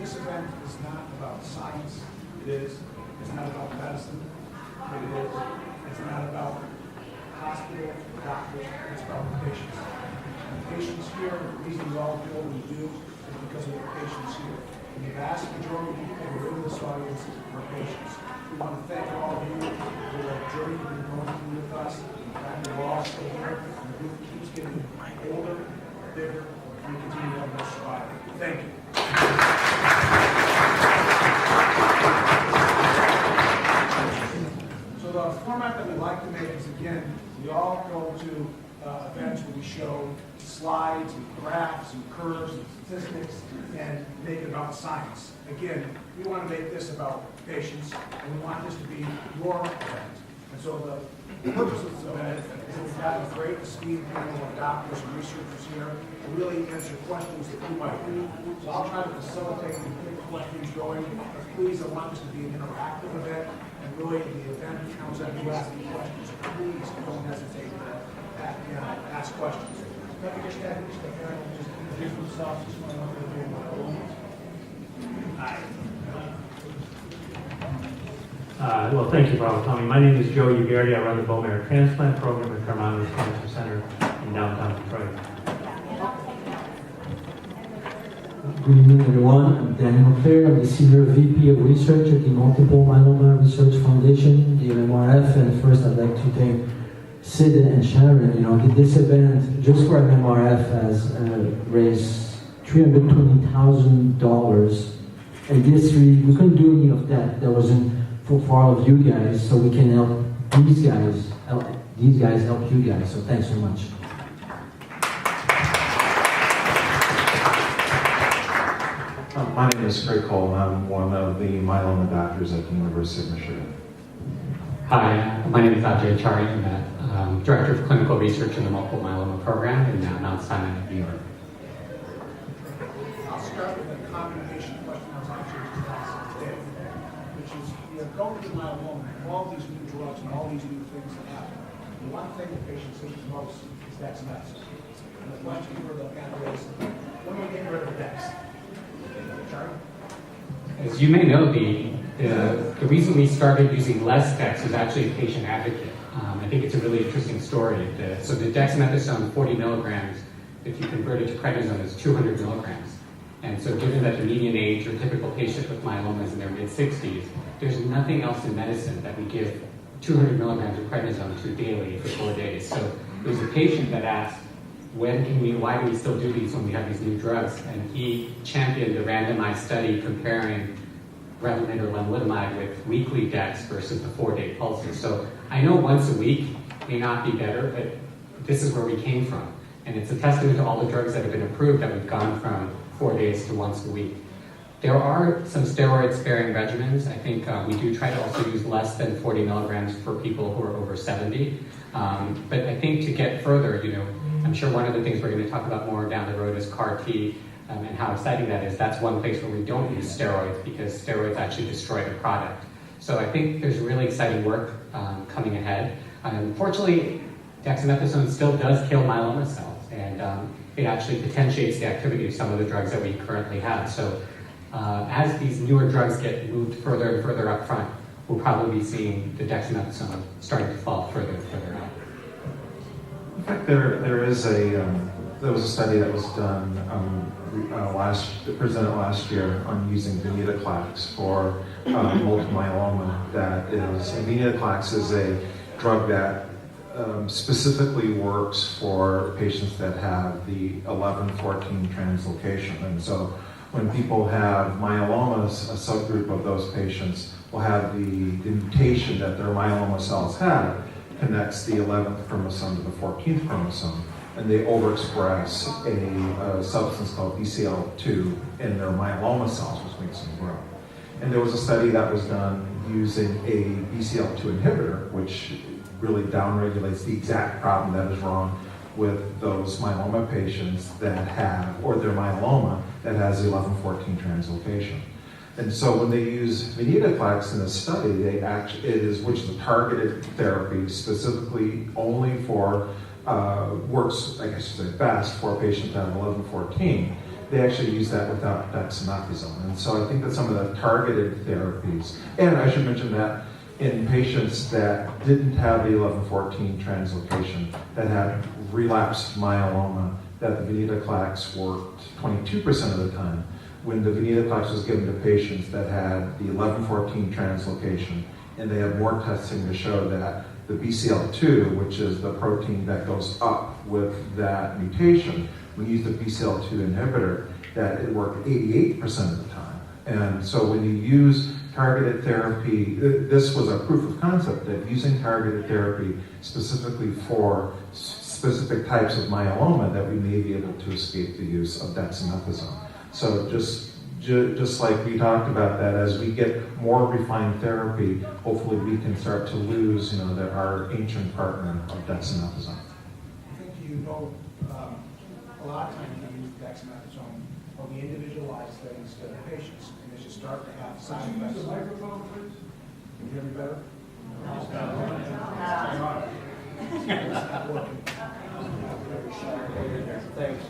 this event is not about science. It is. It's not about medicine. It is. It's not about hospital, doctors. It's about the patients. And the patients here, the reason we all do what we do is because of the patients here. And the vast majority of people who are in this audience are patients. We want to thank all of you for the journey you've been going through with us. The fact that we're all still here. And the group keeps getting older, bigger, and we continue to have more survival. Thank you. So the format that we like to make is, again, we all go to events where we show slides and graphs and curves and statistics and make it about science. Again, we want to make this about patients, and we want this to be your event. And so the purpose of this event is that we've got a great esteemed panel of doctors and researchers here to really answer questions that you might have. So I'll try to facilitate and get questions going. But please, I want this to be an interactive event, and really the event counts on you asking questions. Please don't hesitate to ask questions. Let me just have the panel just introduce themselves. Just want to know what they're doing. Hi. Well, thank you, Bob. Tommy. My name is Joe Ugardi. I run the bone marrow transplant program at Carmana's Cancer Center in downtown Detroit. Good evening, everyone. I'm Daniel McClure. I'm the Senior VP of Research at the Multiple Myeloma Research Foundation, the MRF. And first, I'd like to thank Sid and Sharon. This event, just for MRF, has raised $320,000. And this we couldn't do any of that. That wasn't for all of you guys, so we can help these guys help you guys. So thanks so much. My name is Craig Cole, and I'm one of the myeloma doctors at the University of Michigan. Hi, my name is Ajay Chari. I'm Director of Clinical Research in the Multiple Myeloma Program in Mount Sinai, New York. I'll start with a common patient question I was actually asked today, which is, going through myeloma, all these new drugs and all these new things that happen. The one thing that patients hate the most is dexamethasone. And the question for the panel is, when are we getting rid of dex? Charlie? As you may know, the reason we started using less dex is actually a patient advocate. I think it's a really interesting story. So the dexamethasone, 40 milligrams, if you convert it to prednisone, is 200 milligrams. And so given that the median age or typical patient with myeloma is in their mid-60s, there's nothing else in medicine that we give 200 milligrams of prednisone to daily for 4 days. So there's a patient that asked, why do we still do these when we have these new drugs? And he championed a randomized study comparing Revlimid or lenalidomide with weekly dex versus the 4-day pulses. So I know once a week may not be better, but this is where we came from. And it's a testament to all the drugs that have been approved that we've gone from 4 days to once a week. There are some steroid-sparing regimens. I think we do try to also use less than 40 milligrams for people who are over 70. But I think to get further, I'm sure one of the things we're going to talk about more down the road is CAR T and how exciting that is. That's one place where we don't use steroids because steroids actually destroy the product. So I think there's really exciting work coming ahead. Unfortunately, dexamethasone still does kill myeloma cells, and it actually potentiates the activity of some of the drugs that we currently have. So as these newer drugs get moved further and further up front, we'll probably be seeing the dexamethasone starting to fall further and further out. In fact, there was a study that was done presented last year on using venetoclax for multiple myeloma. Venetoclax is a drug that specifically works for patients that have the 11-14 translocation. And so when people have myelomas, a subgroup of those patients will have the mutation that their myeloma cells have connects the 11th chromosome to the 14th chromosome, and they overexpress a substance called BCL2 in their myeloma cells, which makes them grow. And there was a study that was done using a BCL2 inhibitor, which really downregulates the exact problem that is wrong with those myeloma patients that have, or their myeloma that has the 11-14 translocation. And so when they use venetoclax in this study, which is a targeted therapy specifically only for, works, I guess you say best, for patients that have 11-14. they actually use that without dexamethasone. And so I think that some of the targeted therapies, and I should mention that in patients that didn't have the 11-14 translocation, that had relapsed myeloma, that the venetoclax worked 22% of the time. When the venetoclax was given to patients that had the 11-14 translocation, and they had more testing to show that the BCL2, which is the protein that goes up with that mutation, we used a BCL2 inhibitor, that it worked 88% of the time. And so when you use targeted therapy, this was a proof of concept that using targeted therapy specifically for specific types of myeloma, that we may be able to escape the use of dexamethasone. So just like we talked about, that as we get more refined therapy, hopefully we can start to lose, our ancient partner of dexamethasone. I think a lot of times we use dexamethasone, but we individualize things to the patients, and as you start to have side effects. The microphone, please. Can you hear me better? No. It's not working. Thanks.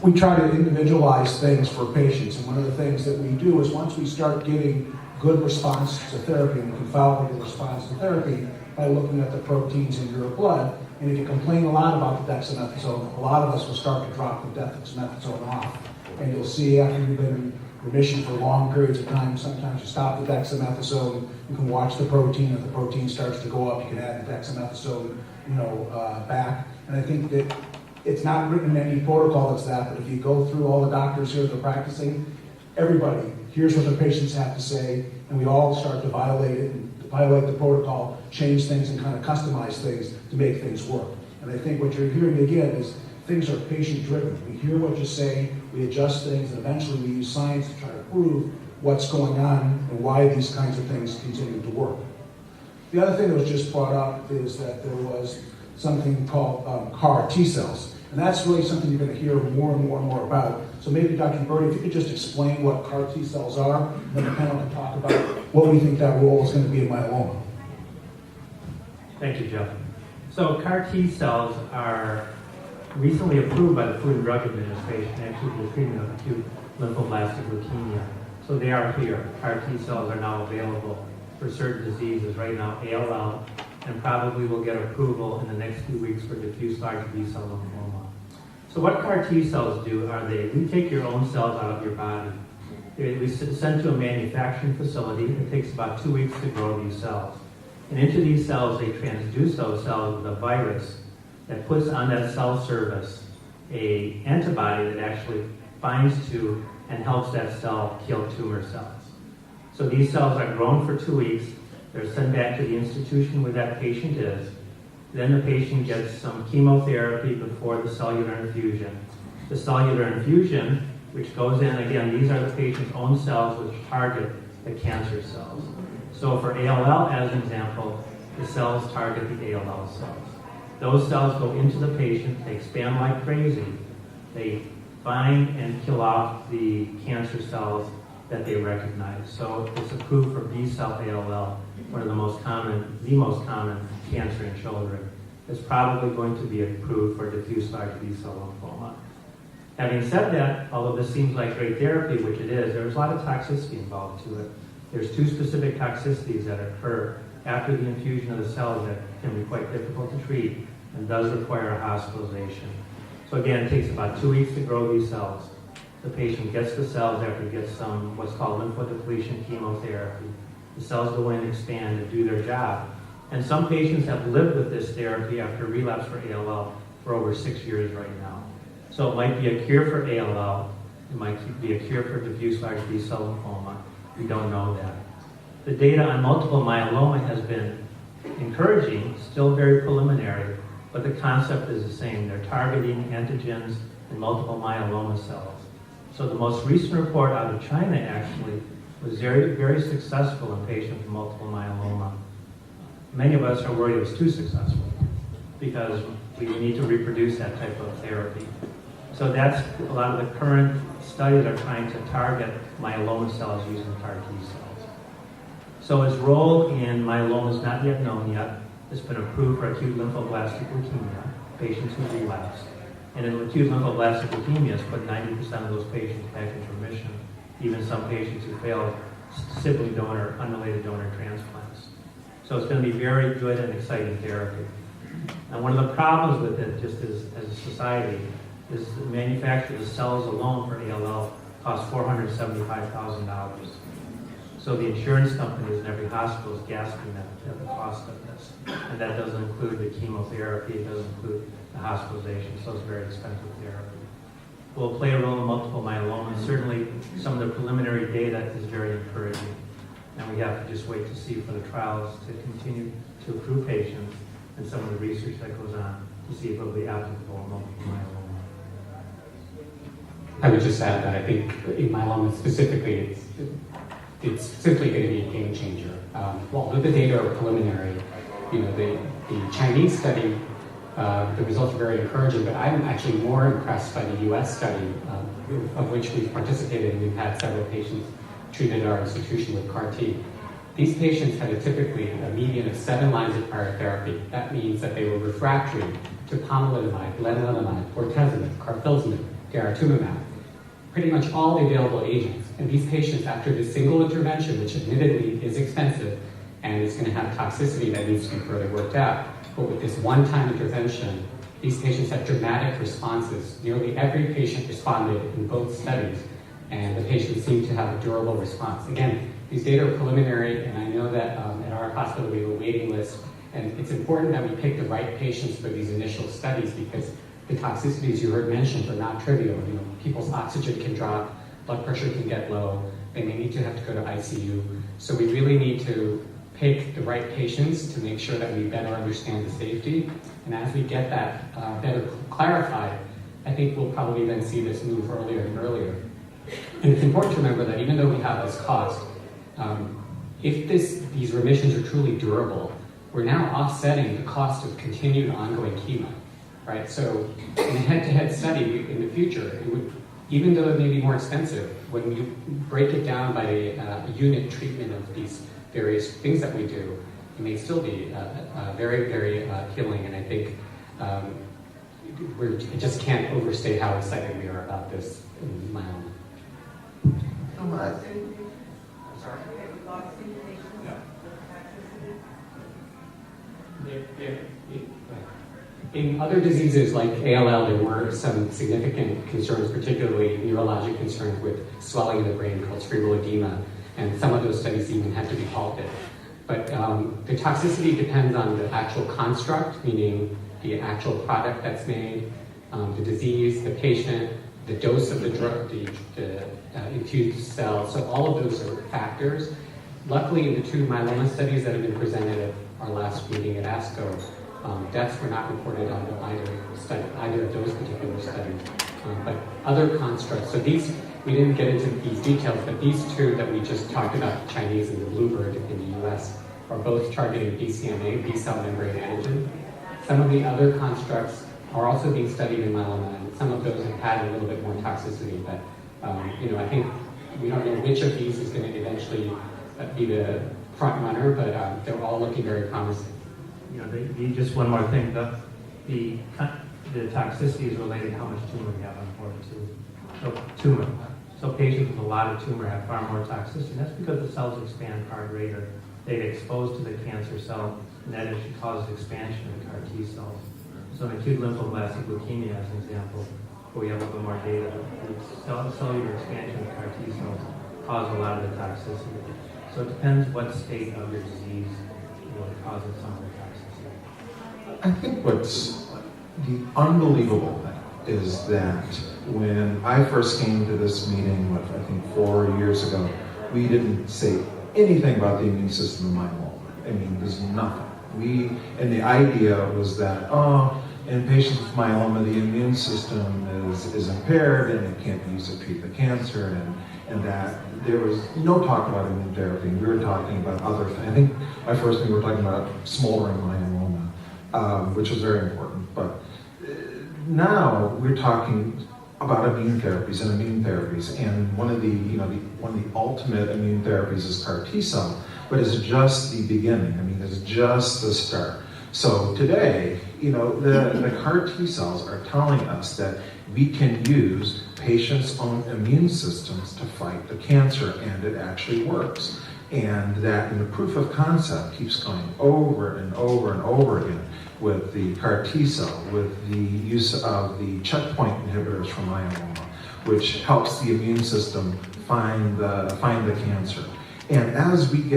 We try to individualize things for patients, and one of the things that we do is once we start getting good response to therapy, and we can validate the response to therapy by looking at the proteins in your blood, and if you complain a lot about the dexamethasone, a lot of us will start to drop the dexamethasone off, and you'll see after you've been in remission for long periods of time, sometimes you stop the dexamethasone, you can watch the protein, if the protein starts to go up, you can add the dexamethasone, back, and I think that it's not written in any protocol that's that, but if you go through all the doctors here that are practicing, everybody hears what their patients have to say, and we all start to violate it, and violate the protocol, change things, and kind of customize things to make things work. And I think what you're hearing again is things are patient-driven. We hear what you say, we adjust things, and eventually we use science to try to prove what's going on and why these kinds of things continue to work. The other thing that was just brought up is that there was something called CAR T cells. And that's really something you're going to hear more and more and more about. So maybe Dr. Birdie, if you could just explain what CAR T cells are, and then the panel can talk about what we think that role is going to be in myeloma. Thank you, Jeff. So CAR T cells are recently approved by the Food and Drug Administration, actually for the treatment of acute lymphoblastic leukemia. So they are here. CAR T cells are now available for certain diseases. Right now, ALL, and probably will get approval in the next few weeks for diffuse large B-cell lymphoma. So what CAR T cells do are we take your own cells out of your body. We send to a manufacturing facility. It takes about 2 weeks to grow these cells. And into these cells, they transduce those cells with a virus that puts on that cell surface an antibody that actually binds to and helps that cell kill tumor cells. So these cells are grown for 2 weeks. They're sent back to the institution where that patient is. Then the patient gets some chemotherapy before the cellular infusion. The cellular infusion, which goes in, again, these are the patient's own cells which target the cancer cells. So for ALL, as an example, the cells target the ALL cells. Those cells go into the patient, they expand like crazy. They bind and kill off the cancer cells that they recognize. So it's approved for B-cell ALL, one of the most common cancer in children. It's probably going to be approved for diffuse large B-cell lymphoma. Having said that, although this seems like great therapy, which it is, there's a lot of toxicity involved to it. There's 2 specific toxicities that occur after the infusion of the cells that can be quite difficult to treat and does require a hospitalization. So again, it takes about 2 weeks to grow these cells. The patient gets the cells after he gets some what's called lymphodepletion chemotherapy. The cells go in, expand, and do their job. And some patients have lived with this therapy after relapse for ALL for over 6 years right now. So it might be a cure for ALL. It might be a cure for diffuse large B-cell lymphoma. We don't know that. The data on multiple myeloma has been encouraging, still very preliminary, but the concept is the same. They're targeting antigens in multiple myeloma cells. So the most recent report out of China actually was very, very successful in patients with multiple myeloma. Many of us are worried it was too successful because we need to reproduce that type of therapy. So that's a lot of the current studies are trying to target myeloma cells using CAR T cells. So its role in myeloma is not yet known yet. It's been approved for acute lymphoblastic leukemia, patients who relapse. And in acute lymphoblastic leukemia, it's put 90% of those patients back into remission, even some patients who failed sibling donor, unrelated donor transplants. So it's going to be very good and exciting therapy. And one of the problems with it, just as a society, is the manufacture of the cells alone for ALL costs $475,000. So the insurance companies in every hospital is gasping at the cost of this. And that doesn't include the chemotherapy, it doesn't include the hospitalization, so it's very expensive therapy. Will play a role in multiple myeloma. Certainly, some of the preliminary data is very encouraging. And we have to just wait to see for the trials to continue to accrue patients and some of the research that goes on to see if it will be applicable in multiple myeloma. I would just add that I think in myeloma specifically, it's simply going to be a game changer. Although the data are preliminary, the Chinese study, the results are very encouraging, but I'm actually more impressed by the US study, of which we've participated and we've had several patients treated at our institution with CAR T. These patients had typically a median of 7 lines of prior therapy. That means that they were refractory to pomalidomide, lenalidomide, bortezomib, carfilzomib, daratumumab, pretty much all the available agents. And these patients, after this single intervention, which admittedly is expensive and is going to have toxicity that needs to be further worked out, but with this one-time intervention, these patients had dramatic responses. Nearly every patient responded in both studies, and the patients seemed to have a durable response. Again, these data are preliminary, and I know that at our hospital we have a waiting list, and it's important that we pick the right patients for these initial studies because the toxicities you heard mentioned are not trivial. People's oxygen can drop, blood pressure can get low, they may need to have to go to ICU. So we really need to pick the right patients to make sure that we better understand the safety. And as we get that better clarified, I think we'll probably then see this move earlier and earlier. And it's important to remember that even though we have this cost, if these remissions are truly durable, we're now offsetting the cost of continued ongoing chemo, right? So in a head-to-head study in the future, it would, even though it may be more expensive, when you break it down by a unit treatment of these various things that we do, it may still be very, very healing. And I think I just can't overstate how excited we are about this in myeloma. In other diseases like ALL, there were some significant concerns, particularly neurologic concerns with swelling in the brain called cerebral edema, and some of those studies even had to be halted. But the toxicity depends on the actual construct, meaning the actual product that's made, the disease, the patient, the dose of the drug, the infused cell. So all of those are factors. Luckily, in the 2 myeloma studies that have been presented at our last meeting at ASCO, deaths were not reported on either of those particular studies. But other constructs, so these, we didn't get into these details, but these 2 that we just talked about, the Chinese and the Bluebird in the US, are both targeting BCMA, B-cell membrane antigen. Some of the other constructs are also being studied in myeloma, and some of those have had a little bit more toxicity, but I think we don't know which of these is going to eventually be the front runner, but they're all looking very promising. Just one more thing, the toxicity is related to how much tumor we have on board too. So patients with a lot of tumor have far more toxicity. That's because the cells expand far greater. They get exposed to the cancer cell, and that actually causes expansion of the CAR T cells. So in acute lymphoblastic leukemia, as an example, where we have a little bit more data, the cellular expansion of CAR T cells cause a lot of the toxicity. So it depends what state of your disease causes some of the toxicity. I think what's the unbelievable thing is that when I first came to this meeting, I think 4 years ago, we didn't say anything about the immune system in myeloma. I mean, there's nothing. And the idea was that, in patients with myeloma, the immune system is impaired and it can't be used to treat the cancer, and that there was no talk about immune therapy. We were talking about other things. I think my first thing we were talking about smoldering myeloma, which was very important. But now we're talking about immune therapies, and one of the ultimate immune therapies is CAR T cell, but it's just the beginning. I mean, it's just the start. So today, the CAR T cells are telling us that we can use patients' own immune systems to fight the cancer, and it actually works. And that the proof of concept keeps going over and over and over again with the CAR T cell, with the use of the checkpoint inhibitors for myeloma, which helps the immune system find the cancer. And as this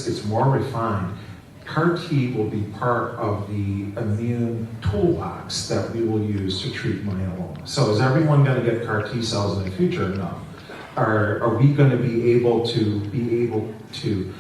gets more refined, CAR T will be part of the immune toolbox that we will use to treat myeloma. So is everyone going to get CAR T cells in the future? No. Are we going to be able to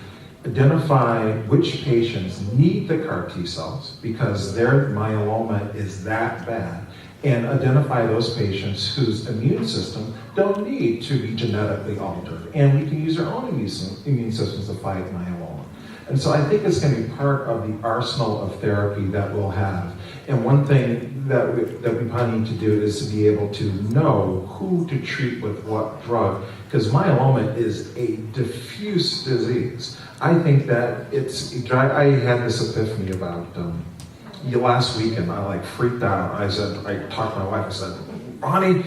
identify which patients need the CAR T cells because their myeloma is that bad, and identify those patients whose immune system don't need to be genetically altered, and we can use our own immune systems to fight myeloma. And so I think it's going to be part of the arsenal of therapy that we'll have. And one thing that we probably need to do is to be able to know who to treat with what drug, because myeloma is a diffuse disease. I think that I had this epiphany about last weekend. I freaked out. I talked to my wife, I said, honey,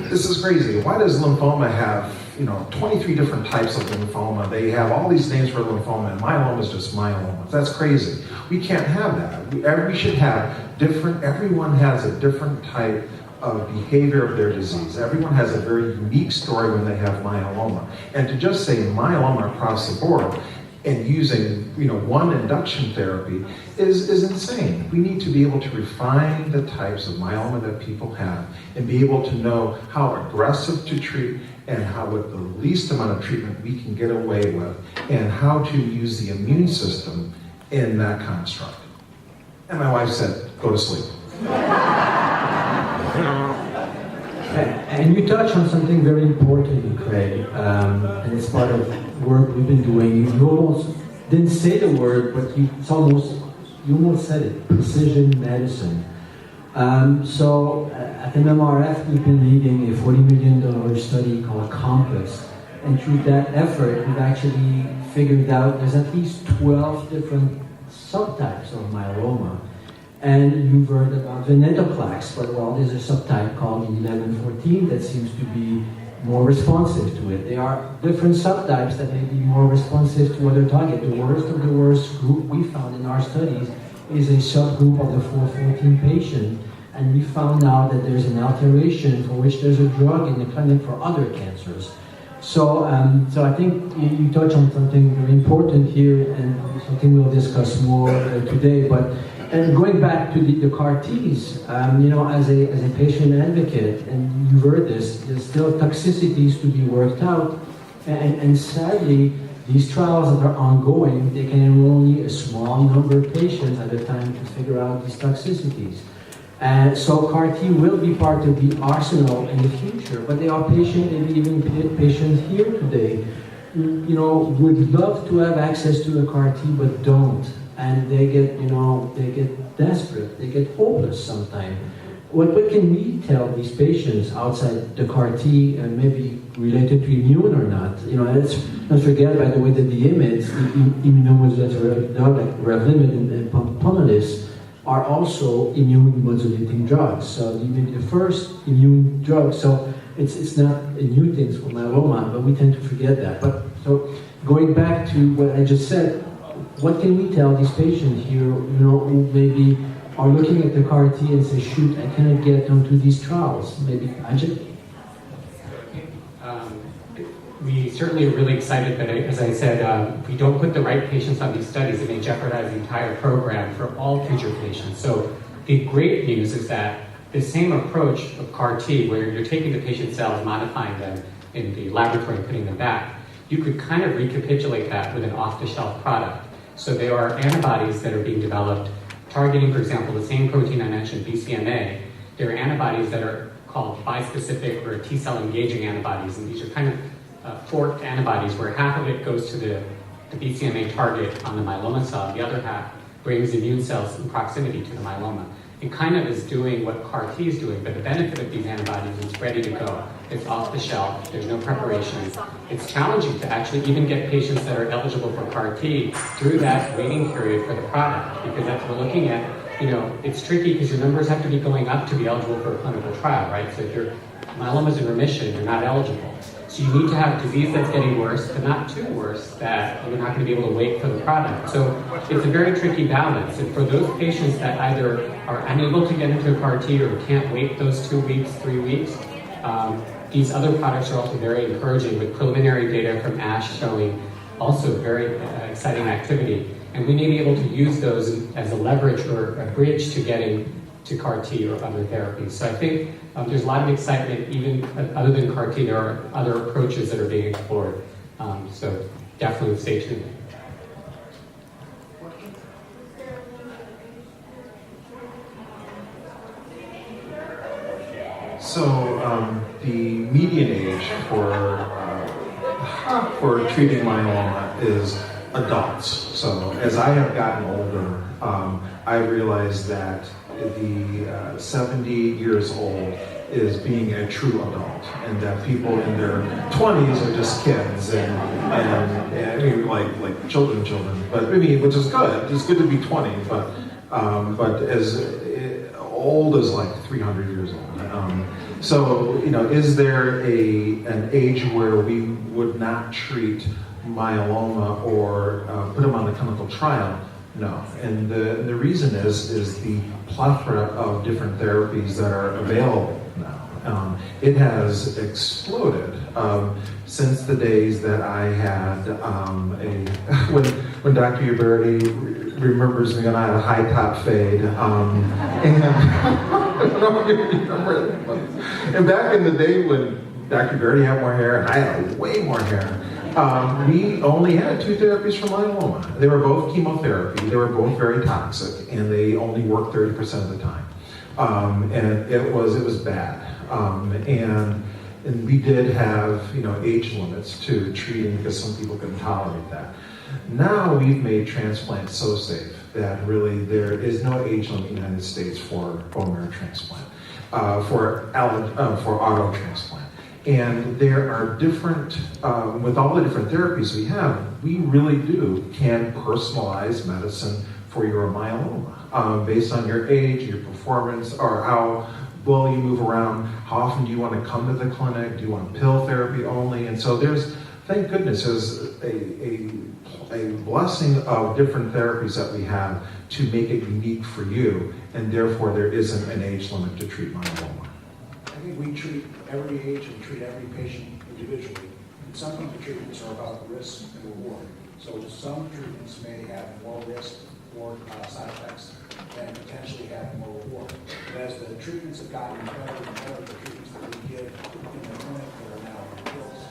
this is crazy. Why does lymphoma have 23 different types of lymphoma? They have all these names for lymphoma, and myeloma is just myeloma. That's crazy. We can't have that. We should have everyone has a different type of behavior of their disease. Everyone has a very unique story when they have myeloma. And to just say myeloma across the board and using one induction therapy is insane. We need to be able to refine the types of myeloma that people have and be able to know how aggressive to treat and how with the least amount of treatment we can get away with, and how to use the immune system in that construct. And my wife said, go to sleep. And you touch on something very important, Craig, and it's part of work we've been doing. You almost didn't say the word, but you almost said it, precision medicine. So at MMRF, we've been leading a $40 million study called Compass. And through that effort, we've actually figured out there's at least 12 different subtypes of myeloma. And you've heard about venetoclax, but there's a subtype called 1114 that seems to be more responsive to it. There are different subtypes that may be more responsive to other targets. The worst of the worst group we found in our studies is a subgroup of the 414 patient, and we found out that there's an alteration for which there's a drug in the clinic for other cancers. So I think you touch on something very important here, and something we'll discuss more today. And going back to the CAR Ts, as a patient advocate, and you've heard this, there's still toxicities to be worked out, and sadly, these trials that are ongoing, they can enroll only a small number of patients at a time to figure out these toxicities. And so CAR T will be part of the arsenal in the future, but there are patients, maybe even patients here today, would love to have access to a CAR T, but don't. And they get desperate, they get hopeless sometimes. What can we tell these patients outside the CAR T, and maybe related to immune or not? Let's not forget, by the way, that the IMiDs, the immunomodulatory drugs like Revlimid and Pomalyst, are also immune modulating drugs. So the first immune drug. So it's not a new thing for myeloma, but we tend to forget that. But so going back to what I just said, what can we tell these patients here, who maybe are looking at the CAR T and say, shoot, I cannot get onto these trials? Maybe Ajay? We certainly are really excited, but as I said, if we don't put the right patients on these studies, it may jeopardize the entire program for all future patients. So the great news is that the same approach of CAR T, where you're taking the patient cells, modifying them in the laboratory and putting them back, you could kind of recapitulate that with an off-the-shelf product. So there are antibodies that are being developed targeting, for example, the same protein I mentioned, BCMA. There are antibodies that are called bispecific or T-cell engaging antibodies, and these are kind of forked antibodies where half of it goes to the BCMA target on the myeloma cell, the other half brings immune cells in proximity to the myeloma. It kind of is doing what CAR T is doing, but the benefit of these antibodies is it's ready to go. It's off the shelf, there's no preparation. It's challenging to actually even get patients that are eligible for CAR T through that waiting period for the product, because we're looking at it's tricky because your numbers have to be going up to be eligible for a clinical trial, right? So if your myeloma is in remission, you're not eligible. So you need to have disease that's getting worse, but not too worse that you're not going to be able to wait for the product. So it's a very tricky balance. And for those patients that either are unable to get into a CAR T or can't wait those 2 weeks, 3 weeks, these other products are also very encouraging with preliminary data from ASH showing also very exciting activity. And we may be able to use those as a leverage or a bridge to getting to CAR T or other therapies. So I think there's a lot of excitement, even other than CAR T, there are other approaches that are being explored. So definitely stay tuned. So the median age for treating myeloma is adults. So as I have gotten older, I realized that the 70 years old is being a true adult, and that people in their 20s are just kids and I mean, like children. But I mean, which is good. It's good to be 20, but as old as like 300 years old. So is there an age where we would not treat myeloma or put them on the clinical trial? No, and the reason is the plethora of different therapies that are available now. It has exploded since the days that I had when Dr. Uberti remembers me and I had a high top fade, and I don't know if you remember that. And back in the day when Dr. Uberti had more hair and I had way more hair. We only had 2 therapies for myeloma. They were both chemotherapy. They were both very toxic, and they only worked 30% of the time. And it was bad. And we did have age limits to treating because some people couldn't tolerate that. Now we've made transplants so safe that really there is no age limit in the United States for bone marrow transplant, for auto transplant. And there are different, with all the different therapies we have, we really can personalize medicine for your myeloma based on your age, your performance, or how well you move around. How often do you want to come to the clinic? Do you want pill therapy only? And so thank goodness, there's a blessing of different therapies that we have to make it unique for you, and therefore there isn't an age limit to treat myeloma. I think we treat every age and treat every patient individually. And sometimes the treatments are about risk and reward. So some treatments may have more risk or side effects and potentially have more reward. But as the treatments have gotten better and better, the treatments that we give in the clinic that are now pills,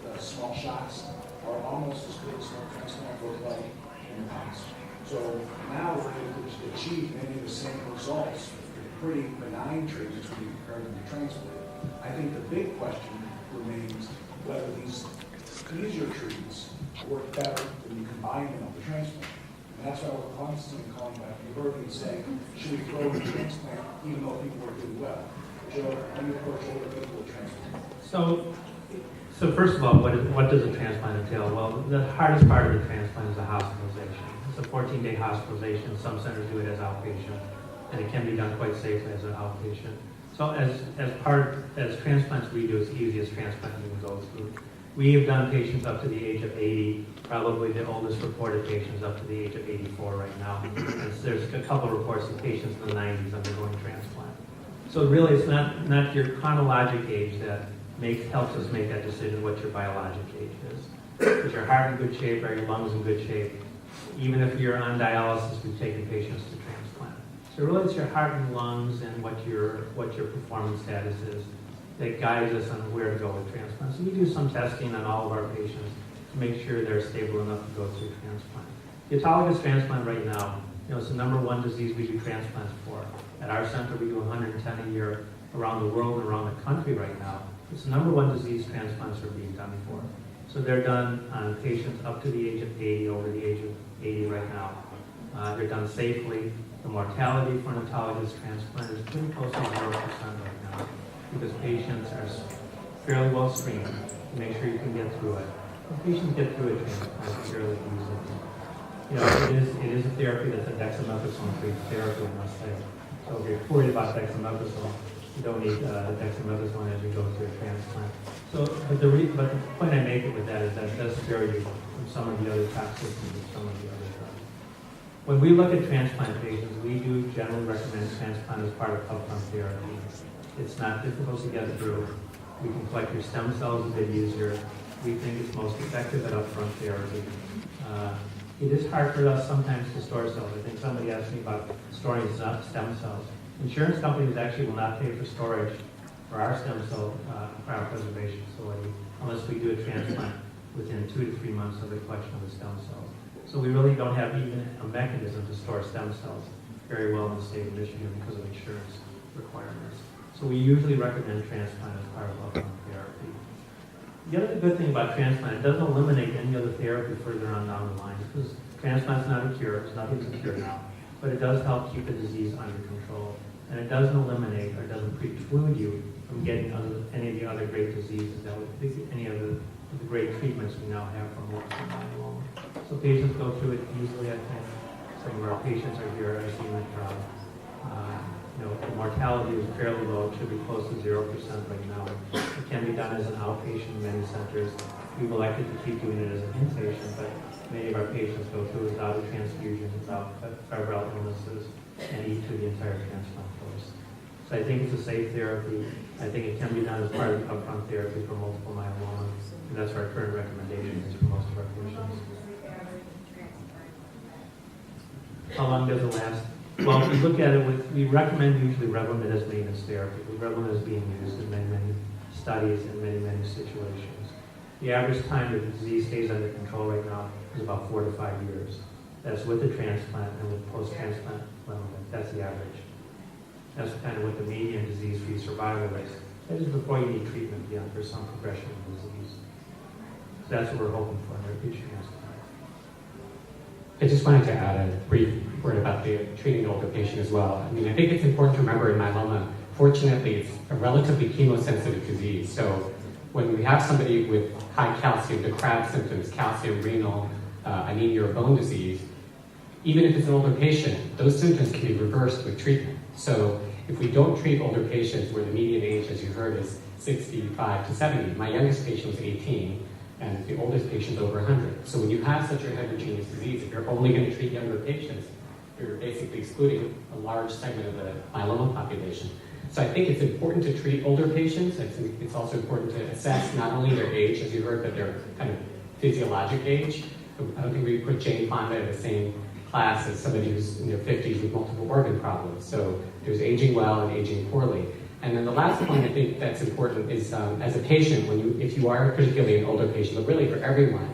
the small shots, are almost as good as what transplant looked like in the past. So now we're able to achieve many of the same results with pretty benign treatments when you compare them to transplant. I think the big question remains whether these easier treatments work better when you combine them with the transplant. And that's why we're constantly calling back the Uberti and saying, should we throw in the transplant even though people work really well? Joe, how do you approach older people with transplant? So first of all, what does a transplant entail? Well, the hardest part of the transplant is the hospitalization. It's a 14-day hospitalization. Some centers do it as outpatient, and it can be done quite safely as an outpatient. So as transplants we do, it's the easiest transplant you can go through. We have done patients up to the age of 80, probably the oldest reported patients up to the age of 84 right now. And there's a couple of reports of patients in the 90s undergoing transplant. So really it's not your chronologic age that helps us make that decision what your biologic age is. Is your heart in good shape? Are your lungs in good shape? Even if you're on dialysis, we've taken patients to transplant. So really it's your heart and lungs and what your performance status is that guides us on where to go with transplant. So we do some testing on all of our patients to make sure they're stable enough to go through transplant. The autologous transplant right now, it's the #1 disease we do transplants for. At our center, we do 110 a year around the world and around the country right now. It's the #1 disease transplants are being done for. So they're done on patients up to the age of 80, over the age of 80 right now. They're done safely. The mortality for an autologous transplant is pretty close to 0% right now because patients are fairly well screened to make sure you can get through it. When patients get through a transplant fairly easily. you know, it is a therapy that's a dexamethasone-free therapy, I must say. So if you're worried about dexamethasone, you don't need dexamethasone as you go through a transplant. So, but the point I make with that is that it does spare you from some of the other toxicities of some of the other drugs. When we look at transplant patients, we do generally recommend transplant as part of upfront therapy. It's not difficult to get through. We can collect your stem cells a bit easier. We think it's most effective at upfront therapy. It is hard for us sometimes to store cells. I think somebody asked me about storing stem cells. Insurance companies actually will not pay for storage for our stem cell cryopreservation facility unless we do a transplant within 2 to 3 months of the collection of the stem cells. So we really don't have even a mechanism to store stem cells very well in the state of Michigan because of insurance requirements. So we usually recommend transplant as part of upfront therapy. The other good thing about transplant, it doesn't eliminate any other therapy further on down the line because transplant's not a cure, there's nothing to cure now, but it does help keep the disease under control. And it doesn't eliminate or doesn't preclude you from getting any of the other great diseases that would any of the great treatments we now have for multiple myeloma. So patients go through it easily. I think some of our patients are here. I've seen the crowd. The mortality is fairly low. It should be close to 0% right now. It can be done as an outpatient in many centers. We've elected to keep doing it as an inpatient, but many of our patients go through without a transfusion, without febrile illnesses, and eat through the entire transplant course. So I think it's a safe therapy. I think it can be done as part of upfront therapy for multiple myeloma, and that's our current recommendation is for most of our patients. How long does it last? Well, if we look at it, we recommend usually Revlimid as maintenance therapy. Revlimid is being used in many, many studies and many, many situations. The average time that the disease stays under control right now is about 4 to 5 years. That's with the transplant and with post-transplant Revlimid. That's the average. That's kind of what the median disease-free survival is. That is before you need treatment beyond for some progression of the disease. So that's what we're hoping for in our future transplant. I just wanted to add a brief word about the treating the older patient as well. I mean, I think it's important to remember in myeloma, fortunately, it's a relatively chemosensitive disease. So when we have somebody with high calcium, the CRAB symptoms, calcium, renal, anemia, or bone disease, even if it's an older patient, those symptoms can be reversed with treatment. So if we don't treat older patients where the median age, as you heard, is 65 to 70, my youngest patient was 18, and the oldest patient over 100. So when you have such a heterogeneous disease, if you're only going to treat younger patients, you're basically excluding a large segment of the myeloma population. So I think it's important to treat older patients. I think it's also important to assess not only their age, as you heard, but their kind of physiologic age. I don't think we put Jane Fonda in the same class as somebody who's in their 50s with multiple organ problems. So there's aging well and aging poorly. And then the last point I think that's important is as a patient, if you are particularly an older patient, but really for everyone,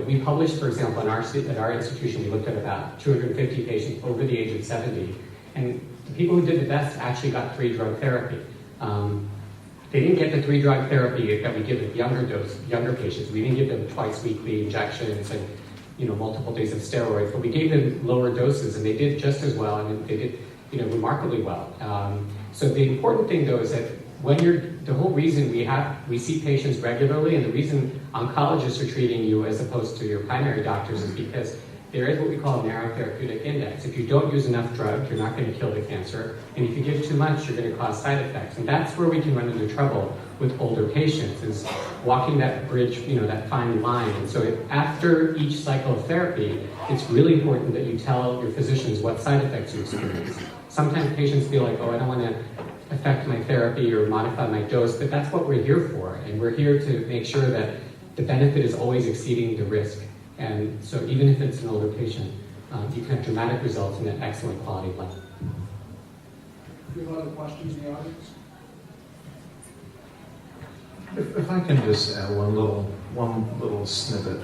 we published, for example, at our institution, we looked at about 250 patients over the age of 70, and the people who did the best actually got 3-drug therapy. They didn't get the 3-drug therapy that we give with younger patients. We didn't give them twice-weekly injections and multiple days of steroids, but we gave them lower doses, and they did just as well, and they did remarkably well. So the important thing, though, is that the whole reason we see patients regularly, and the reason oncologists are treating you as opposed to your primary doctors is because there is what we call a narrow therapeutic index. If you don't use enough drug, you're not going to kill the cancer, and if you give too much, you're going to cause side effects. And that's where we can run into trouble with older patients, is walking that bridge, that fine line. And so after each cycle of therapy, it's really important that you tell your physicians what side effects you experience. Sometimes patients feel like, I don't want to affect my therapy or modify my dose, but that's what we're here for. And we're here to make sure that the benefit is always exceeding the risk. And so even if it's an older patient, you can have dramatic results in an excellent quality of life. Do you have other questions in the audience? If I can just add one little snippet.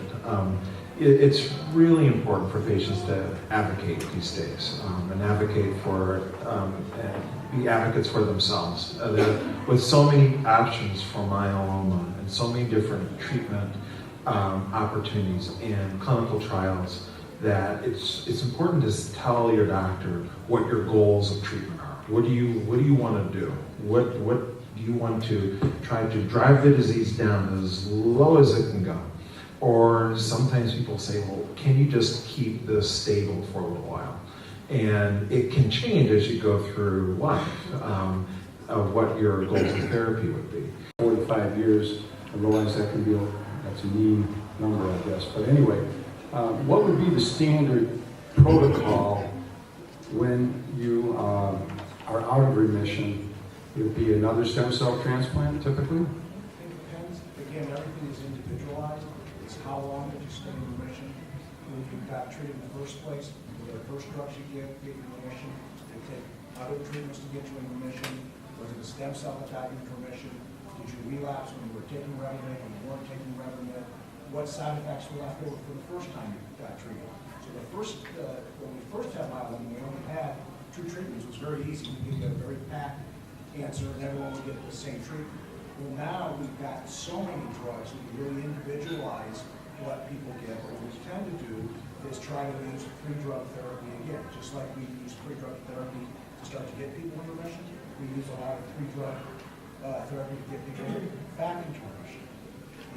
It's really important for patients to advocate these days and advocate for and be advocates for themselves. With so many options for myeloma and so many different treatment opportunities and clinical trials, that it's important to tell your doctor what your goals of treatment are. What do you want to do? What do you want to try to drive the disease down as low as it can go? Or sometimes people say, well, can you just keep this stable for a little while? And it can change as you go through life of what your goals of therapy would be. 45 years, I realize that can be that's a mean number, I guess. But anyway, what would be the standard protocol when you are out of remission? It would be another stem cell transplant, typically? It depends. Again, everything is individualized. It's how long did you stay in remission? When you got treated in the first place, the first drugs you get you in remission. They take other treatments to get you in remission. Was it a stem cell that got you into remission? Did you relapse when you were taking Revlimid, when you weren't taking Revlimid? What side effects were left over from the first time you got treated? So the first, when we first had myeloma, we only had 2 treatments. It was very easy. We could get a very packed answer, and everyone would get the same treatment. Well, now we've got so many drugs, we can really individualize what people get. What we tend to do is try to use free-drug therapy again, just like we use free-drug therapy to start to get people in remission. We use a lot of free-drug therapy to get people back into remission.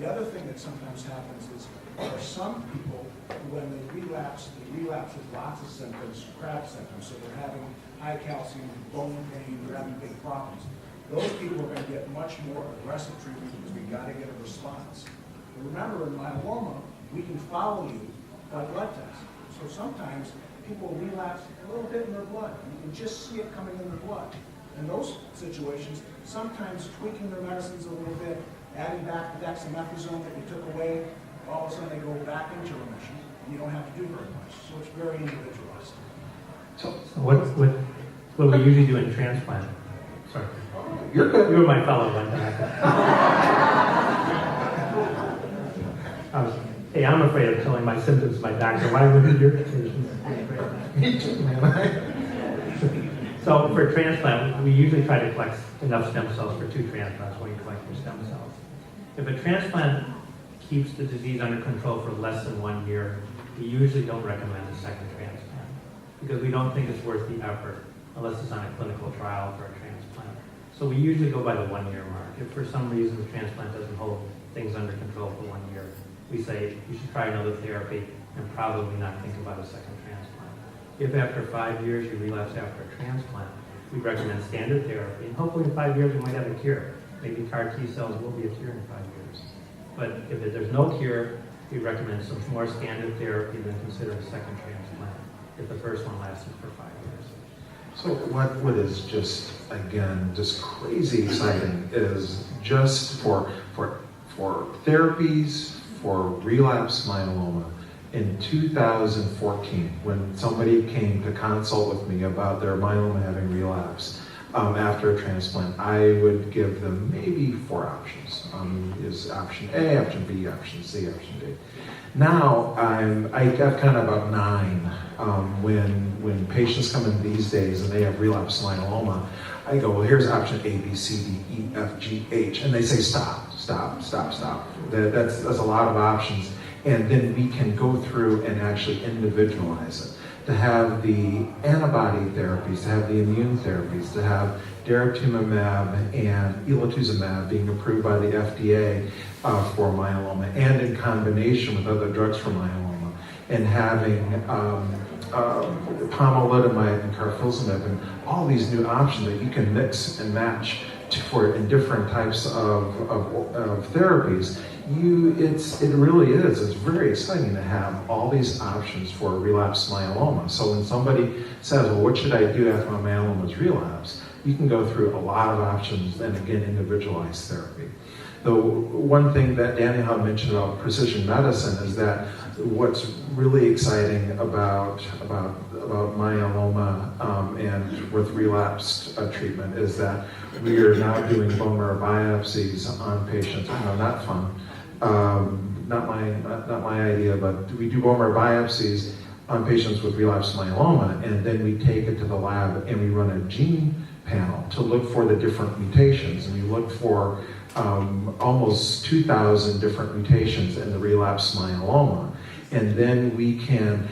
The other thing that sometimes happens is there are some people who, when they relapse with lots of symptoms, crab symptoms, so they're having high calcium, bone pain, they're having big problems. Those people are going to get much more aggressive treatment because we've got to get a response. But remember, in myeloma, we can follow you by blood tests. So sometimes people relapse a little bit in their blood. You can just see it coming in their blood. In those situations, sometimes tweaking their medicines a little bit, adding back the dexamethasone that you took away, all of a sudden they go back into remission, and you don't have to do very much. So it's very individualized. So what we usually do in transplant, sorry. You're good. You were my fellow one time. Hey, I'm afraid of telling my symptoms to my doctor. Why wouldn't your patients? Me too, man. So for transplant, we usually try to collect enough stem cells for 2 transplants when you collect your stem cells. If a transplant keeps the disease under control for less than 1 year, we usually don't recommend a second transplant because we don't think it's worth the effort unless it's on a clinical trial for a transplant. So we usually go by the 1 year mark. If for some reason the transplant doesn't hold things under control for 1 year, we say you should try another therapy and probably not think about a second transplant. If after 5 years you relapse after a transplant, we recommend standard therapy, and hopefully in 5 years we might have a cure. Maybe CAR T cells will be a cure in 5 years. But if there's no cure, we recommend some more standard therapy and then consider a second transplant if the first one lasted for 5 years. So what is just, again, just crazy exciting is just for therapies for relapse myeloma. In 2014, when somebody came to consult with me about their myeloma having relapse after a transplant, I would give them maybe 4 options. Is option A, option B, option C, option D. Now I've kind of about 9. When patients come in these days and they have relapse myeloma, I go, well, here's option A, B, C, D, E, F, G, H, and they say stop. That's a lot of options. And then we can go through and actually individualize it. To have the antibody therapies, to have the immune therapies, to have daratumumab and elotuzumab being approved by the FDA for myeloma, and in combination with other drugs for myeloma, and having pomalidomide and carfilzomib, and all these new options that you can mix and match in different types of therapies. It really is. It's very exciting to have all these options for relapsed myeloma. So when somebody says, well, what should I do after my myeloma is relapsed? You can go through a lot of options and again, individualized therapy. The one thing that Daniel had mentioned about precision medicine is that what's really exciting about myeloma and with relapsed treatment is that we are now doing bone marrow biopsies on patients. Not fun. Not my idea, but we do bone marrow biopsies on patients with relapsed myeloma, and then we take it to the lab and we run a gene panel to look for the different mutations, and we look for almost 2,000 different mutations in the relapsed myeloma, and then we can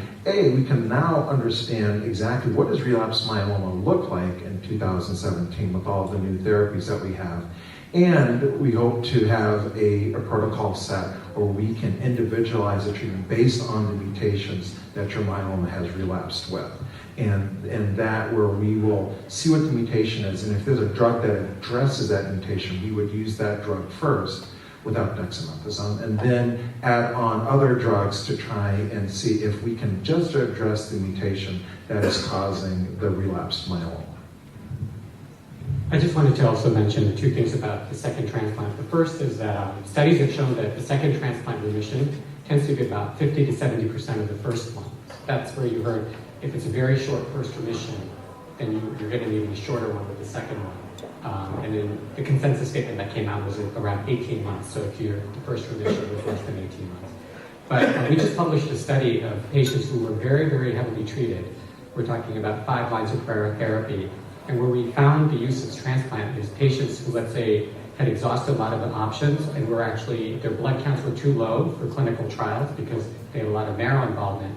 now understand exactly what does relapsed myeloma look like in 2017 with all the new therapies that we have. And we hope to have a protocol set where we can individualize the treatment based on the mutations that your myeloma has relapsed with. And that where we will see what the mutation is, and if there's a drug that addresses that mutation, we would use that drug first without dexamethasone, and then add on other drugs to try and see if we can just address the mutation that is causing the relapsed myeloma. I just wanted to also mention two things about the second transplant. The first is that studies have shown that the second transplant remission tends to be about 50 to 70% of the first one. That's where you heard if it's a very short first remission, then you're going to need a shorter one with the second one. And then the consensus statement that came out was around 18 months. So if the first remission was less than 18 months. But we just published a study of patients who were very, very heavily treated. We're talking about 5 lines of prior therapy. And where we found the use of transplant is patients who, let's say, had exhausted a lot of the options and were actually, their blood counts were too low for clinical trials because they had a lot of marrow involvement.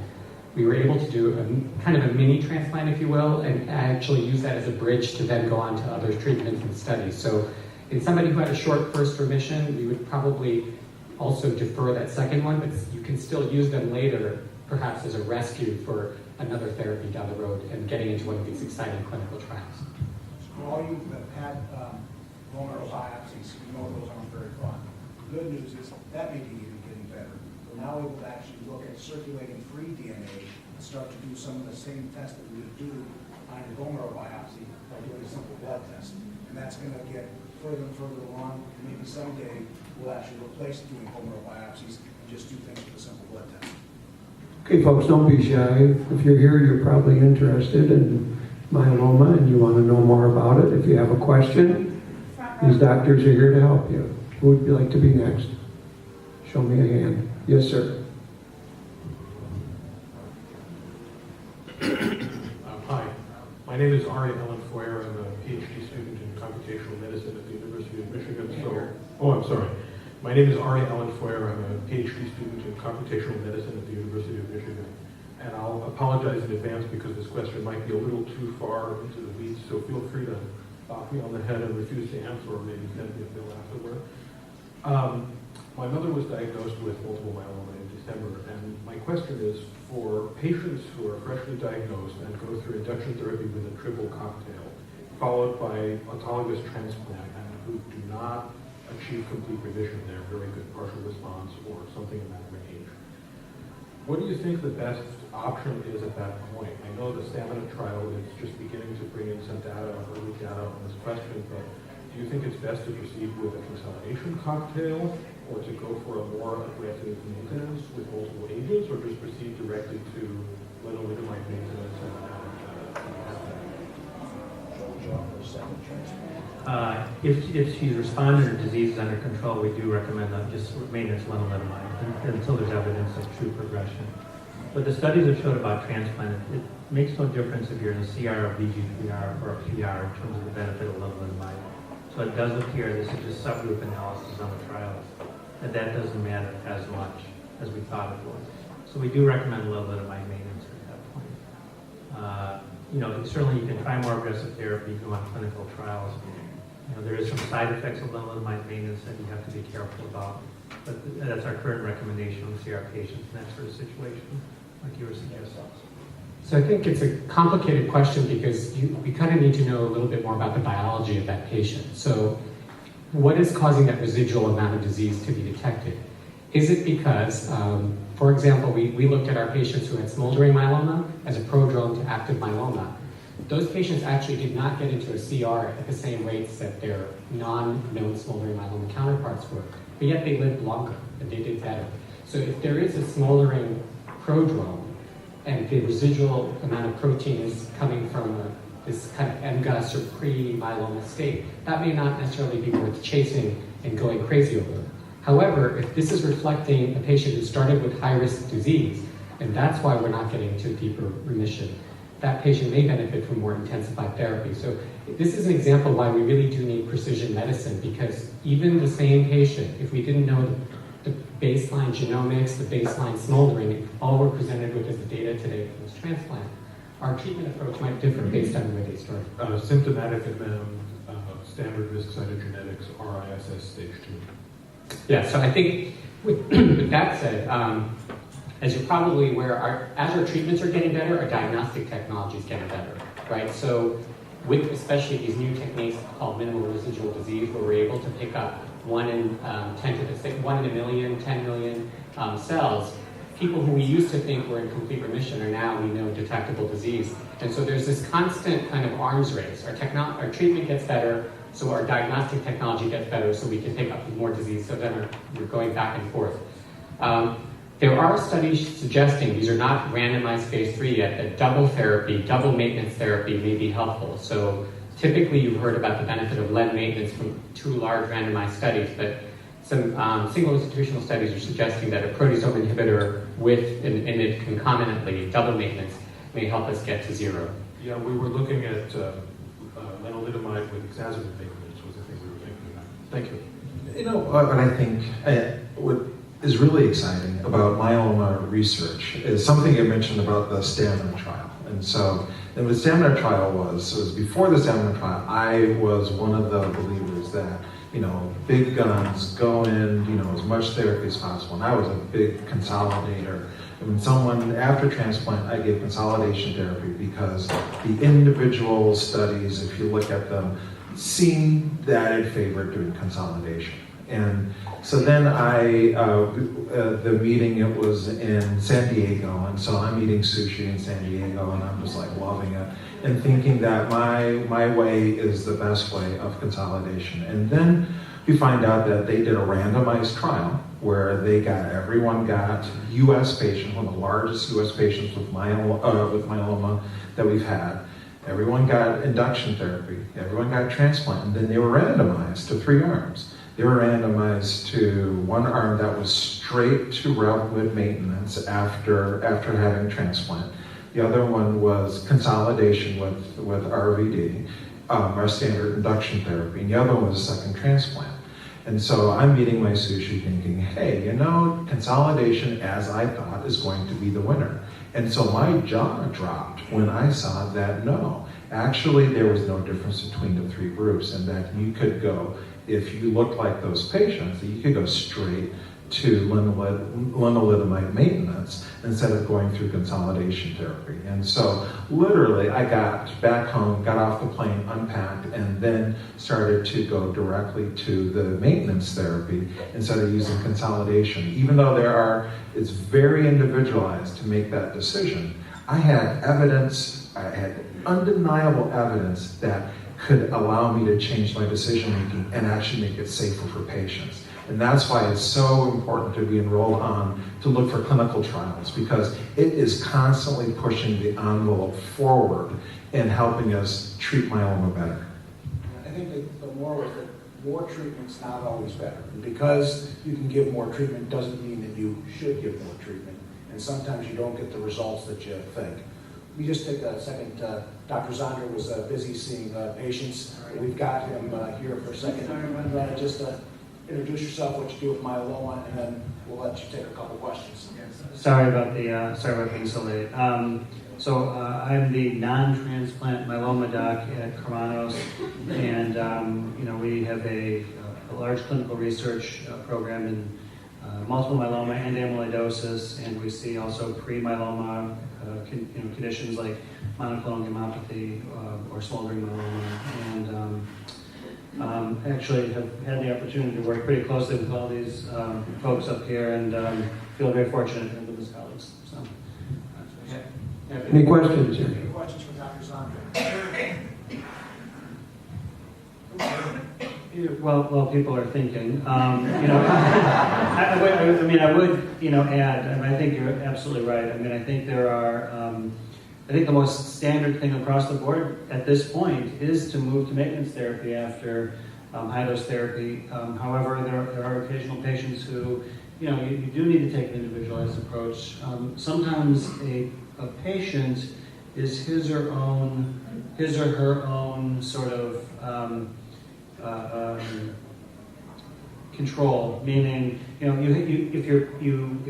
We were able to do a kind of a mini transplant, if you will, and actually use that as a bridge to then go on to other treatments and studies. So in somebody who had a short first remission, we would probably also defer that second one, but you can still use them later, perhaps as a rescue for another therapy down the road and getting into one of these exciting clinical trials. So for all you that had bone marrow biopsies, you know those aren't very fun. The good news is that may be even getting better. We're now able to actually look at circulating free DNA and start to do some of the same tests that we would do on your bone marrow biopsy by doing a simple blood test. And that's going to get further and further along. Maybe someday we'll actually replace doing bone marrow biopsies and just do things with a simple blood test. Okay, folks, don't be shy. If you're here, you're probably interested in myeloma and you want to know more about it. If you have a question, these doctors are here to help you. Who would you like to be next? Show me a hand. Yes, sir. Hi, my name is Ari Ellen Foyer. I'm a PhD student in computational medicine at the University of Michigan. I'm sorry. My name is Ari Ellen Foyer. I'm a PhD student in computational medicine at the University of Michigan. And I'll apologize in advance because this question might be a little too far into the weeds, so feel free to knock me on the head and refuse to answer, or maybe send me a bill afterward. My mother was diagnosed with multiple myeloma in December, and my question is, for patients who are freshly diagnosed and go through induction therapy with a triple cocktail, followed by autologous transplant, and who do not achieve complete remission, they're very good partial response or something in that range. What do you think the best option is at that point? I know the Stamina trial is just beginning to bring in some data, early data on this question, but do you think it's best to proceed with a consolidation cocktail or to go for a more aggressive maintenance with multiple agents, or just proceed directly to lenalidomide maintenance If she's responded or disease is under control, we do recommend that just maintenance lenalidomide until there's evidence of true progression. But the studies have showed about transplant, it makes no difference if you're in a CR, a VGPR, or a PR in terms of the benefit of lenalidomide. So it does appear, this is just subgroup analysis on the trials, that doesn't matter as much as we thought it would. So we do recommend lenalidomide maintenance at that point. Certainly you can try more aggressive therapy, go on clinical trials. There is some side effects of lenalidomide maintenance that you have to be careful about. But that's our current recommendation when we see our patients in that sort of situation, like you were suggesting. So I think it's a complicated question because we kind of need to know a little bit more about the biology of that patient. So what is causing that residual amount of disease to be detected? Is it because, for example, we looked at our patients who had smoldering myeloma as a prodrome to active myeloma. Those patients actually did not get into a CR at the same rates that their non-known smoldering myeloma counterparts were, but yet they lived longer and they did better. So if there is a smoldering prodrome and the residual amount of protein is coming from this kind of MGUS or pre-myeloma state, that may not necessarily be worth chasing and going crazy over. However, if this is reflecting a patient who started with high-risk disease, and that's why we're not getting to deeper remission, that patient may benefit from more intensified therapy. So this is an example why we really do need precision medicine, because even the same patient, if we didn't know the baseline genomics, the baseline smoldering, if all we're presented with is the data today from this transplant, our treatment approach might differ based on where they started. Symptomatic and then standard risk cytogenetics, RISS stage 2. Yeah, so I think with that said, as you're probably aware, as our treatments are getting better, our diagnostic technology is getting better, right? So with especially these new techniques called minimal residual disease, where we're able to pick up 1 in 10 to the 6, 1 in a million, 10 million cells, people who we used to think were in complete remission are now, we know, detectable disease. And so there's this constant kind of arms race. Our treatment gets better, so our diagnostic technology gets better, so we can pick up more disease. So then we're going back and forth. There are studies suggesting, these are not randomized phase 3 yet, that double therapy, double maintenance therapy may be helpful. So typically you've heard about the benefit of lead maintenance from 2 large randomized studies, but some single institutional studies are suggesting that a proteasome inhibitor with and it concomitantly double maintenance may help us get to 0. Yeah, we were looking at lenalidomide with exacerbate maintenance was the thing we were thinking about. Thank you. You know, what I think what is really exciting about myeloma research is something you mentioned about the stamina trial. And so, and what the stamina trial was before the stamina trial, I was one of the believers that, you know, big guns, go in, you know, as much therapy as possible. And I was a big consolidator. And when someone, after transplant, I gave consolidation therapy because the individual studies, if you look at them, seem that it favored doing consolidation. And so then the meeting, it was in San Diego, and so I'm eating sushi in San Diego, and I'm just like loving it, and thinking that my way is the best way of consolidation. And then we find out that they did a randomized trial where everyone got U.S. patients, one of the largest U.S. patients with myeloma that we've had. Everyone got induction therapy, everyone got transplant, and then they were randomized to 3 arms. They were randomized to one arm that was straight to Revlimid maintenance after having transplant. The other one was consolidation with RVD, our standard induction therapy, and the other one was a second transplant. And so I'm eating my sushi thinking, hey, you know, consolidation, as I thought, is going to be the winner. And so my jaw dropped when I saw that no, actually there was no difference between the 3 groups, and that you could go, if you looked like those patients, that you could go straight to lenalidomide maintenance instead of going through consolidation therapy. And so literally I got back home, got off the plane, unpacked, and then started to go directly to the maintenance therapy instead of using consolidation. Even though it's very individualized to make that decision, I had undeniable evidence that could allow me to change my decision making and actually make it safer for patients. And that's why it's so important to be enrolled to look for clinical trials, because it is constantly pushing the envelope forward and helping us treat myeloma better. I think the moral is that more treatment's not always better. And because you can give more treatment doesn't mean that you should give more treatment. And sometimes you don't get the results that you think. We just take a second. Dr. Zonder was busy seeing patients. We've got him here for a second. Just introduce yourself, what you do with myeloma, and then we'll let you take a couple questions. Sorry about being so late. So I'm the non-transplant myeloma doc at Kermanos, and we have a large clinical research program in multiple myeloma and amyloidosis, and we see also pre-myeloma conditions like monoclonal gammopathy or smoldering myeloma, and actually have had the opportunity to work pretty closely with all these folks up here, and feel very fortunate to have them as colleagues. So, Any questions? Any questions for Dr. Zonder? Well, people are thinking. I would add, and I think you're absolutely right. I mean, I think there are. I think the most standard thing across the board at this point is to move to maintenance therapy after high-dose therapy. However, there are occasional patients who, you do need to take an individualized approach. Sometimes a patient is his or her own sort of control, meaning if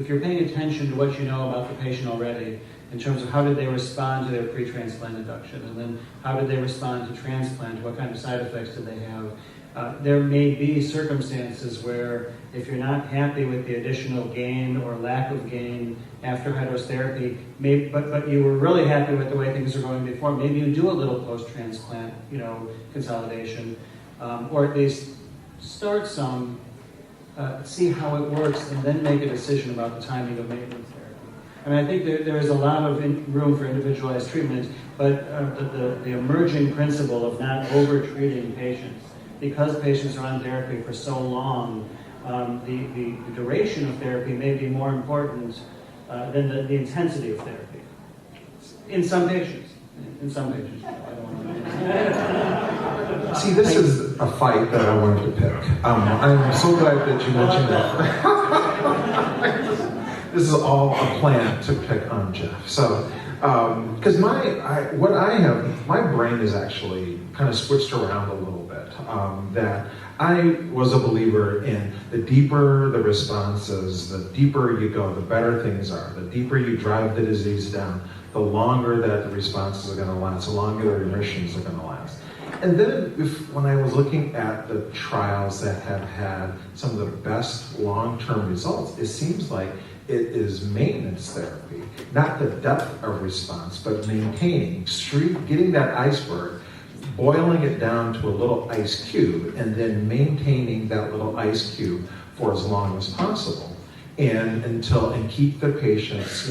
you're paying attention to what you know about the patient already, in terms of how did they respond to their pre-transplant induction, and then how did they respond to transplant, what kind of side effects did they have. There may be circumstances where if you're not happy with the additional gain or lack of gain after high-dose therapy, but you were really happy with the way things were going before, maybe you do a little post-transplant, consolidation, or at least start some, see how it works, and then make a decision about the timing of maintenance therapy. I mean, I think there is a lot of room for individualized treatment, but the emerging principle of not over-treating patients, because patients are on therapy for so long, the duration of therapy may be more important than the intensity of therapy. In some patients. I don't want to See, this is a fight that I wanted to pick. I'm so glad that you mentioned that. This is all a plan to pick on Jeff. So, because my brain is actually kind of switched around a little bit. That I was a believer in the deeper the responses, the deeper you go, the better things are. The deeper you drive the disease down, the longer that the responses are going to last, the longer the remissions are going to last. And then when I was looking at the trials that have had some of the best long-term results, it seems like it is maintenance therapy, not the depth of response, but maintaining, getting that iceberg, boiling it down to a little ice cube, and then maintaining that little ice cube for as long as possible, and keep the patients,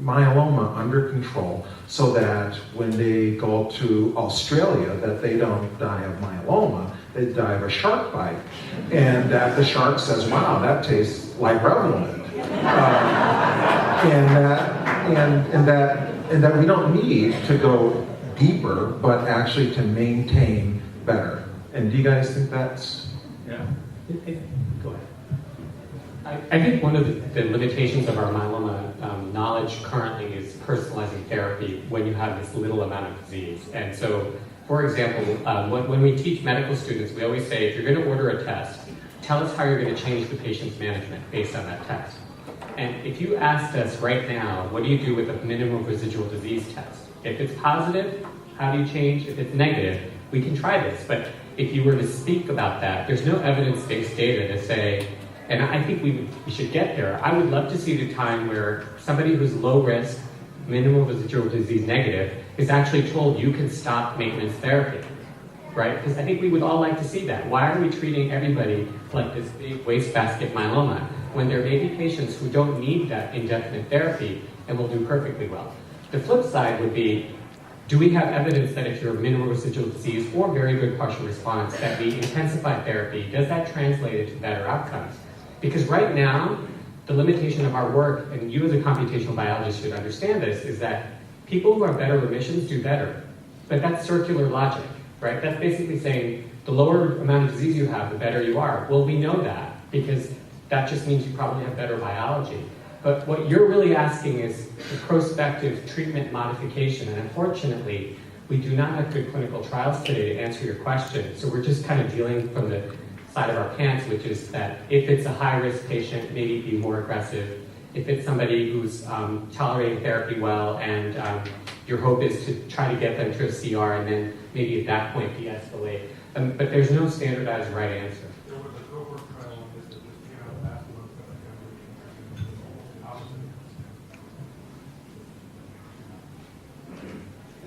myeloma under control, so that when they go to Australia, that they don't die of myeloma, they die of a shark bite, and that the shark says, "Wow, that tastes like Revlimid," and that we don't need to go deeper, but actually to maintain better. And do you guys think that's? Yeah. Go ahead. I think one of the limitations of our myeloma knowledge currently is personalizing therapy when you have this little amount of disease. And so, for example, when we teach medical students, we always say, if you're going to order a test, tell us how you're going to change the patient's management based on that test. And if you asked us right now, what do you do with a minimum residual disease test? If it's positive, how do you change? If it's negative, we can try this. But if you were to speak about that, there's no evidence-based data to say, and I think we should get there. I would love to see the time where somebody who's low risk, minimal residual disease negative, is actually told you can stop maintenance therapy, right? Because I think we would all like to see that. Why are we treating everybody like this big wastebasket myeloma when there may be patients who don't need that indefinite therapy and will do perfectly well? The flip side would be, do we have evidence that if you're minimal residual disease or very good partial response, that the intensified therapy, does that translate into better outcomes? Because right now, the limitation of our work, and you as a computational biologist should understand this, is that people who have better remissions do better. But that's circular logic, right? That's basically saying the lower amount of disease you have, the better you are. Well, we know that because that just means you probably have better biology. But what you're really asking is a prospective treatment modification, and unfortunately, we do not have good clinical trials today to answer your question. So we're just kind of dealing from the side of our pants, which is that if it's a high-risk patient, maybe be more aggressive. If it's somebody who's tolerating therapy well and your hope is to try to get them to a CR and then maybe at that point de-escalate. But there's no standardized right answer. There was a cohort trial on this that just came out last month that I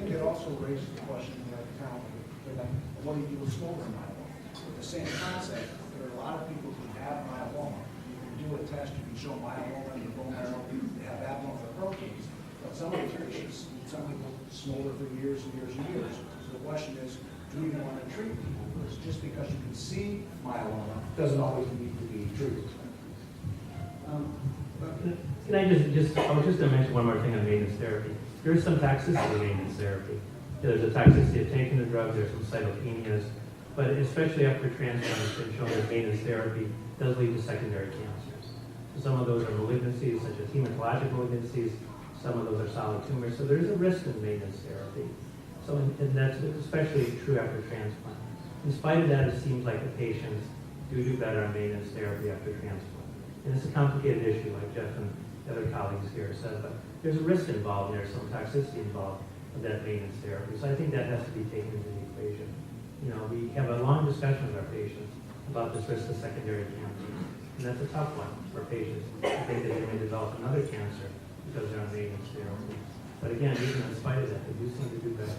I think it also raises the question that what do you do with smoldering myeloma? With the same concept, there are a lot of people who have myeloma. You can do a test, you can show myeloma in the bone marrow, they have abnormal proteins. But some of the patients, some people smolder for years and years and years. So the question is, do you want to treat people? Because just because you can see myeloma doesn't always need to be treated. Can I I was just going to mention one more thing on maintenance therapy. There is some toxicity in maintenance therapy. There's a toxicity of taking the drug, there's some cytopenias, but especially after transplant, it's been shown that maintenance therapy does lead to secondary cancers. So some of those are malignancies, such as hematologic malignancies, some of those are solid tumors, so there's a risk in maintenance therapy. So, and that's especially true after transplant. In spite of that, it seems like the patients do better on maintenance therapy after transplant. And it's a complicated issue, like Jeff and the other colleagues here said, but there's a risk involved there, some toxicity involved with that maintenance therapy. So I think that has to be taken into the equation. You know, we have a long discussion with our patients about this risk of secondary cancer. And that's a tough one for patients. I think that they may develop another cancer because they're on maintenance therapy. But again, even in spite of that, they do seem to do better.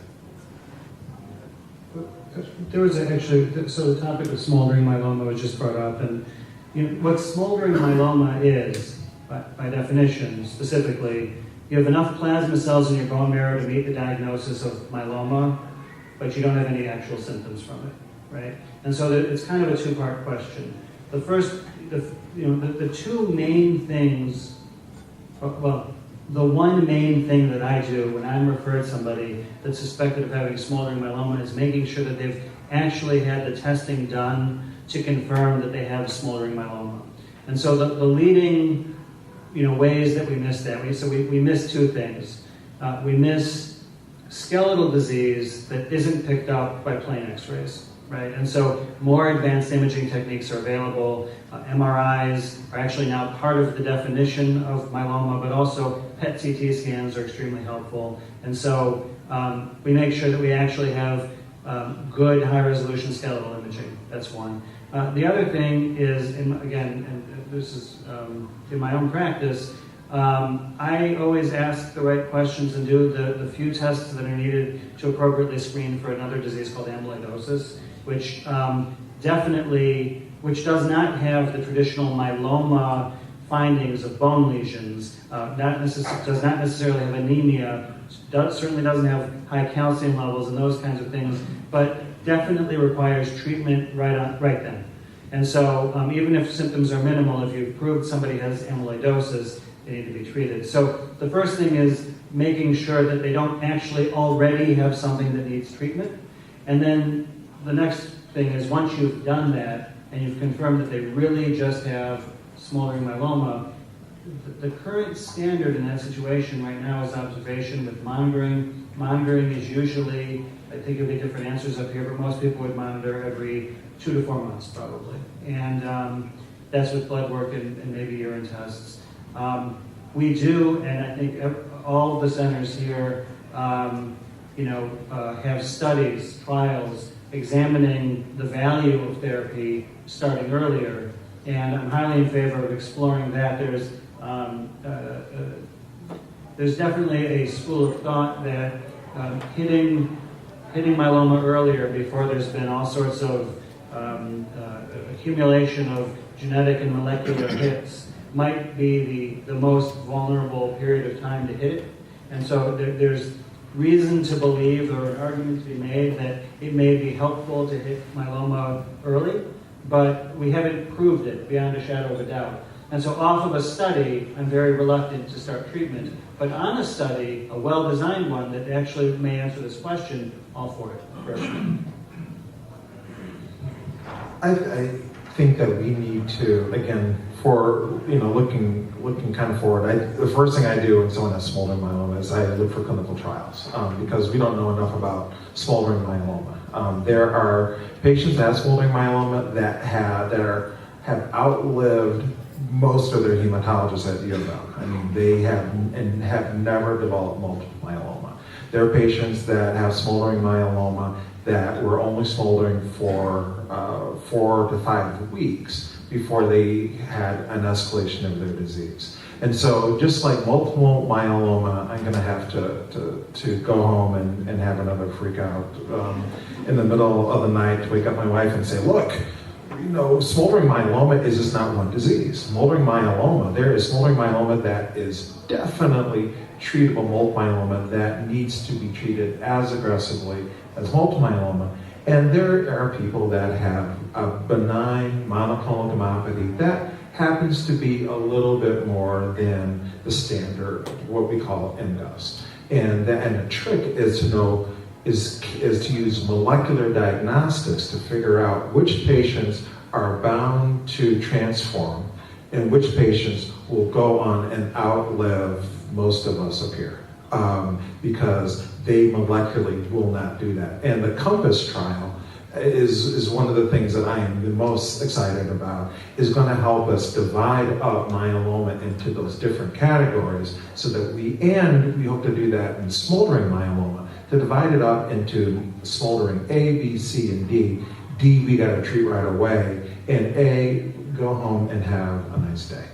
There was actually, so the topic of smoldering myeloma was just brought up, and you know, what smoldering myeloma is, by definition, specifically, you have enough plasma cells in your bone marrow to meet the diagnosis of myeloma, but you don't have any actual symptoms from it, right? And so it's kind of a two-part question. The first, the two main things, well, the one main thing that I do when I'm referred somebody that's suspected of having smoldering myeloma is making sure that they've actually had the testing done to confirm that they have smoldering myeloma. And so the leading ways that we miss that, we miss two things. We miss skeletal disease that isn't picked up by plain x-rays. Right, and so more advanced imaging techniques are available. MRIs are actually now part of the definition of myeloma, but also PET CT scans are extremely helpful. And so we make sure that we actually have good high-resolution skeletal imaging. That's one. The other thing is, and this is in my own practice, I always ask the right questions and do the few tests that are needed to appropriately screen for another disease called amyloidosis, which does not have the traditional myeloma findings of bone lesions, does not necessarily have anemia, certainly doesn't have high calcium levels and those kinds of things, but definitely requires treatment right then. And so even if symptoms are minimal, if you've proved somebody has amyloidosis, they need to be treated. So the first thing is making sure that they don't actually already have something that needs treatment. And then the next thing is, once you've done that and you've confirmed that they really just have smoldering myeloma, the current standard in that situation right now is observation with monitoring. Monitoring is usually, I think there'll be different answers up here, but most people would monitor every 2 to 4 months probably. And that's with blood work and maybe urine tests. We do, and I think all of the centers here, have studies, trials, examining the value of therapy starting earlier, and I'm highly in favor of exploring that. There's definitely a school of thought that hitting myeloma earlier, before there's been all sorts of accumulation of genetic and molecular hits, might be the most vulnerable period of time to hit it. And so there's reason to believe, or an argument to be made, that it may be helpful to hit myeloma early, but we haven't proved it beyond a shadow of a doubt. And so off of a study, I'm very reluctant to start treatment. But on a study, a well-designed one that actually may answer this question, all for it, personally. I think that we need to, again, for looking kind of forward, the first thing I do when someone has smoldering myeloma is I look for clinical trials, because we don't know enough about smoldering myeloma. There are patients that have smoldering myeloma that have outlived most of their hematologists at U of M. I mean, they have never developed multiple myeloma. There are patients that have smoldering myeloma that were only smoldering for 4 to 5 weeks before they had an escalation of their disease. And so just like multiple myeloma, I'm going to have to go home and have another freak out in the middle of the night to wake up my wife and say, look, smoldering myeloma is just not one disease. There is smoldering myeloma that is definitely treatable multiple myeloma that needs to be treated as aggressively as multiple myeloma. And there are people that have a benign monoclonal gammopathy that happens to be a little bit more than the standard, what we call MDUS. And the trick is to use molecular diagnostics to figure out which patients are bound to transform and which patients will go on and outlive most of us up here, because they molecularly will not do that. And the COMPASS trial is one of the things that I am the most excited about, is going to help us divide up myeloma into those different categories so that we hope to do that in smoldering myeloma, to divide it up into smoldering A, B, C, and D. D, we got to treat right away, and A, go home and have a nice day.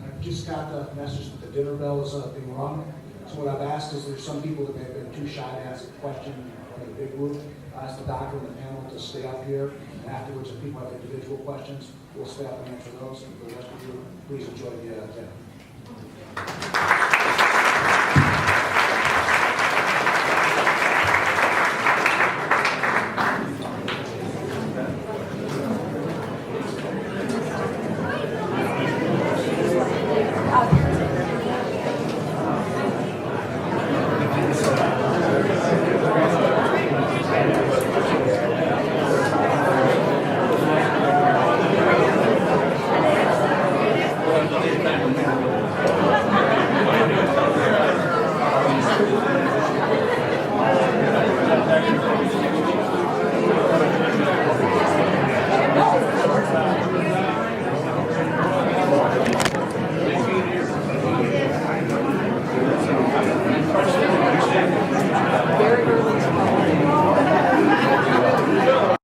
I just got the message that the dinner bell is being rung. So what I've asked is there's some people that may have been too shy to ask a question in a big group. I asked the doctor and the panel to stay up here, and afterwards, if people have individual questions, we'll stay up and answer those. And for the rest of you, please enjoy the dinner.